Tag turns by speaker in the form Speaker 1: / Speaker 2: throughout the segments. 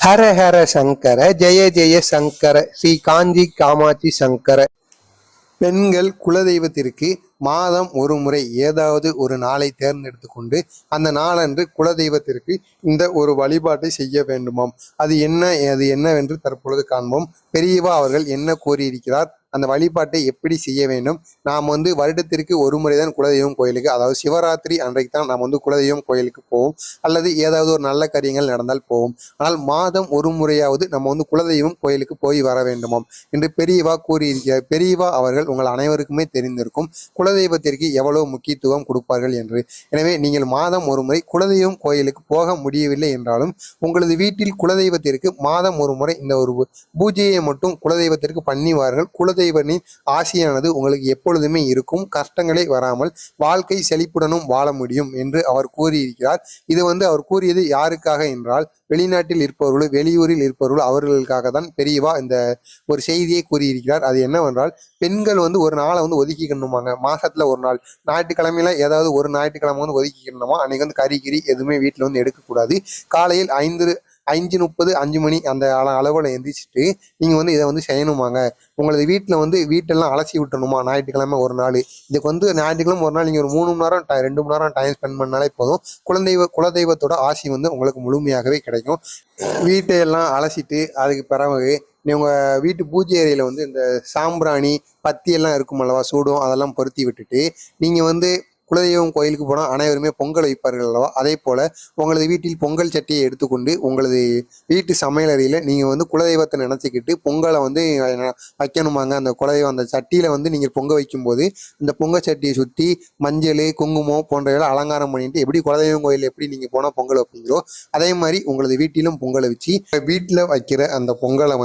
Speaker 1: ஹர ஹர சங்கர ஜெய ஜெய சங்கர ஸ்ரீ காஞ்சி காமாட்சி சங்கர. பெண்கள் குலதெய்வத்திற்கு மாதம் ஒரு முறை ஏதாவது ஒரு நாளை தேர்ந்தெடுத்து கொண்டு அந்த நாளன்று குலதெய்வத்திற்கு இந்த ஒரு வழிபாட்டை செய்ய வேண்டுமாம். அது என்னவென்று தற்பொழுது காண்போம். பெரியவா அவர்கள் என்ன கூறியிருக்கிறார், அந்த வழிபாட்டை எப்படி செய்ய வேண்டும். நாம் வருடத்திற்கு ஒரு முறைதான் குலதெய்வம் கோயிலுக்கு, அதாவது சிவராத்திரி அன்றைக்கு தான் நாம் குலதெய்வம் கோயிலுக்கு போவோம், அல்லது ஏதாவது ஒரு நல்ல காரியங்கள் நடந்தால் போவோம். ஆனால் மாதம் ஒரு முறையாவது நம்ம குலதெய்வம் கோயிலுக்கு போய் வர வேண்டுமாம் என்று பெரியவா கூறியிருக்கிறார். பெரியவா அவர்கள் உங்கள் அனைவருக்குமே தெரிந்திருக்கும் குலதெய்வத்திற்கு எவ்வளவு முக்கியத்துவம் கொடுப்பார்கள் என்று. எனவே நீங்கள் மாதம் ஒரு முறை குலதெய்வம் கோயிலுக்கு போக முடியவில்லை என்றாலும் உங்களது வீட்டில் குலதெய்வத்திற்கு மாதம் ஒரு முறை இந்த ஒரு பூஜையை மட்டும் குலதெய்வத்திற்கு பண்ணிவார்கள். குலதெய்வனின் ஆசியானது உங்களுக்கு எப்பொழுதுமே இருக்கும், கஷ்டங்களே வராமல் வாழ்க்கை செழிப்புடனும் வாழ முடியும் என்று அவர் கூறியிருக்கிறார். இது அவர் கூறியது யாருக்காக என்றால், வெளிநாட்டில் இருப்பவர்கள், வெளியூரில் இருப்பவர்கள் அவர்களுக்காக தான் பெரியவா இந்த ஒரு செய்தியை கூறியிருக்கிறார். அது என்னவென்றால், பெண்கள் ஒரு நாளை ஒதுக்கிக்கணுமாங்க. மாசத்துல ஒரு நாள் ஞாயிற்றுக்கிழமையில ஏதாவது ஒரு ஞாயிற்றுக்கிழமை ஒதுக்கிக்கணுமா. அன்னைக்கு கறி எதுவுமே வீட்டுல எடுக்கக்கூடாது. காலையில் 5:30 5 மணி அந்த அளவில் எந்திரிச்சிட்டு நீங்கள் இதை செய்யணுமாங்க. உங்களது வீட்டெல்லாம் அலசி விட்டணுமா. ஞாயிற்றுக்கிழமை ஒரு நாள் இதுக்கு ஞாயிற்றுக்கிழமை ஒரு நாள் நீங்கள் ஒரு 3 மணி நேரம் 2 மணி நேரம் டைம் ஸ்பெண்ட் பண்ணாலே போதும். குலதெய்வத்தோட ஆசி உங்களுக்கு முழுமையாகவே கிடைக்கும். வீட்டையெல்லாம் அலசிட்டு அதுக்கு பிறகு உங்கள் வீட்டு பூஜை அறையில் இந்த சாம்பிராணி பத்தி எல்லாம் இருக்கும் அல்லவா, சூடும், அதெல்லாம் பொருத்தி விட்டுட்டு நீங்கள் குலதெய்வம் கோயிலுக்கு போனால் அனைவருமே பொங்கல் வைப்பார்கள் அல்லவா. அதே போல் உங்களது வீட்டில் பொங்கல் சட்டியை எடுத்துக்கொண்டு உங்களது வீட்டு சமையலறையில் நீங்கள் குலதெய்வத்தை நினச்சிக்கிட்டு பொங்கலை வைக்கணுமாங்க. அந்த குலதெய்வம் அந்த சட்டியில் நீங்கள் பொங்க வைக்கும்போது இந்த பொங்கல் சட்டியை சுற்றி மஞ்சள், குங்குமம் போன்றவெல்லாம் அலங்காரம் பண்ணிட்டு எப்படி குலதெய்வம் கோயில் எப்படி நீங்கள் போனால் பொங்கல் வைப்பீங்களோ அதே மாதிரி உங்களது வீட்டிலும் பொங்கலை வச்சு வீட்டில் வைக்கிற அந்த பொங்கலை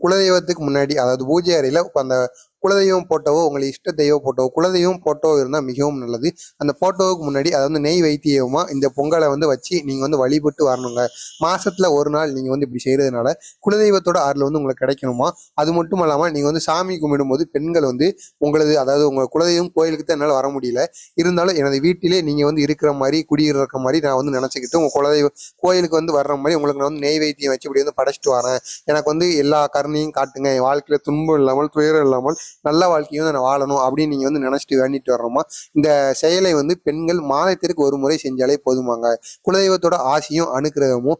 Speaker 1: குலதெய்வத்துக்கு முன்னாடி, அதாவது பூஜை அறையில் அந்த குலதெய்வம் போட்டோவோ உங்களுக்கு இஷ்ட தெய்வம் போட்டோவோ குலதெய்வம் போட்டோ இருந்தால் மிகவும் நல்லது. அந்த போட்டோவுக்கு முன்னாடி அதாவது நெய் வைத்தியமா இந்த பொங்கலை வச்சு நீங்கள் வழிபட்டு வரணுங்க. மாசத்துல ஒரு நாள் நீங்கள் இப்படி செய்யறதுனால குலதெய்வத்தோட அருள் உங்களுக்கு கிடைக்கணுமா. அது மட்டும் இல்லாமல் நீங்கள் சாமி கும்பிடும்போது பெண்கள் உங்களது, அதாவது உங்கள் குலதெய்வம் கோயிலுக்கு தான் என்னால் வர முடியல, இருந்தாலும் எனது வீட்டிலே நீங்கள் இருக்கிற மாதிரி குடியிருக்கிற மாதிரி நான் நினச்சிக்கிட்டு உங்கள் குலதெய்வ கோயிலுக்கு வர்ற மாதிரி உங்களுக்கு நான் நெய் வைத்தியம் வச்சு இப்படி படைச்சிட்டு வரேன். எனக்கு எல்லா கருணையும் காட்டுங்க, என் வாழ்க்கையில துன்பம் இல்லாமல் துயரம் இல்லாமல் நல்ல வாழ்க்கையும் நான் வாழணும் அப்படின்னு நீங்க நினைச்சிட்டு வேண்டிட்டு வர்றோமா. இந்த செயலை பெண்கள் மாதத்திற்கு ஒரு முறை செஞ்சாலே போதுமாங்க. குலதெய்வத்தோட ஆசையும் அனுக்கிரகமும்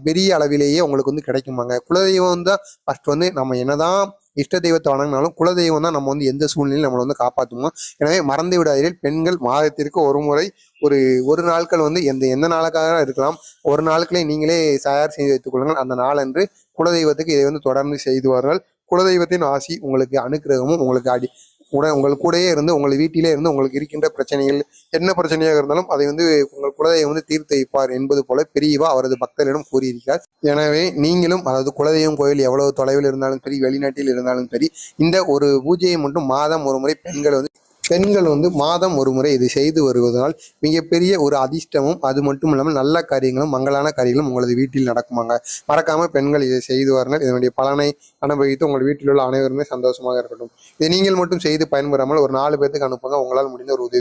Speaker 1: பெரிய அளவிலேயே உங்களுக்கு கிடைக்குமாங்க. குலதெய்வம் தான் ஃபர்ஸ்ட் நம்ம என்னதான் இஷ்ட தெய்வத்தை வணங்கினாலும் குலதெய்வம் தான் நம்ம எந்த சூழ்நிலையும் நம்மளை காப்பாற்றுமோ. எனவே மறந்து விடாதீர்கள், பெண்கள் மாதத்திற்கு ஒரு முறை ஒரு நாட்கள் எந்த நாளுக்காக இருக்கலாம், ஒரு நாளுக்களே நீங்களே தயார் செய்து வைத்துக் கொள்ளுங்கள். அந்த நாளன்று குலதெய்வத்துக்கு இதை தொடர்ந்து செய்துவார்கள். குலதெய்வத்தின் ஆசி உங்களுக்கு அனுக்கிரகமும் உங்களுக்கு உங்கள் கூடயே இருந்து உங்கள் வீட்டிலே இருந்து உங்களுக்கு இருக்கின்ற பிரச்சனைகள் என்ன பிரச்சனையாக இருந்தாலும் அதை உங்கள் குலதெய்வம் தீர்த்து வைப்பார் என்பது போல பெரியவா அவரது பக்தர்களிடம் கூறியிருக்கிறார். எனவே நீங்களும், அதாவது குலதெய்வம் கோயில் எவ்வளவு தொலைவில் இருந்தாலும் சரி, வெளிநாட்டில் இருந்தாலும் சரி, இந்த ஒரு பூஜையை மட்டும் மாதம் ஒரு முறை பெண்கள் மாதம் ஒரு முறை இதை செய்து வருவதனால் மிகப்பெரிய ஒரு அதிர்ஷ்டமும் அது மட்டும் இல்லாமல் நல்ல காரியங்களும் மங்களான காரியங்களும் உங்களது வீட்டில் நடக்குமாங்க. மறக்காம பெண்கள் இதை செய்து வாருங்கள். இதனுடைய பலனை அனுபவித்து உங்கள் வீட்டில் உள்ள அனைவருமே சந்தோஷமாக இருக்கட்டும். இதை நீங்கள் மட்டும் செய்து பயன்பெறாமல் ஒரு 4 பேருக்கு அனுப்புங்க. உங்களால் முடிந்த ஒரு உதவி.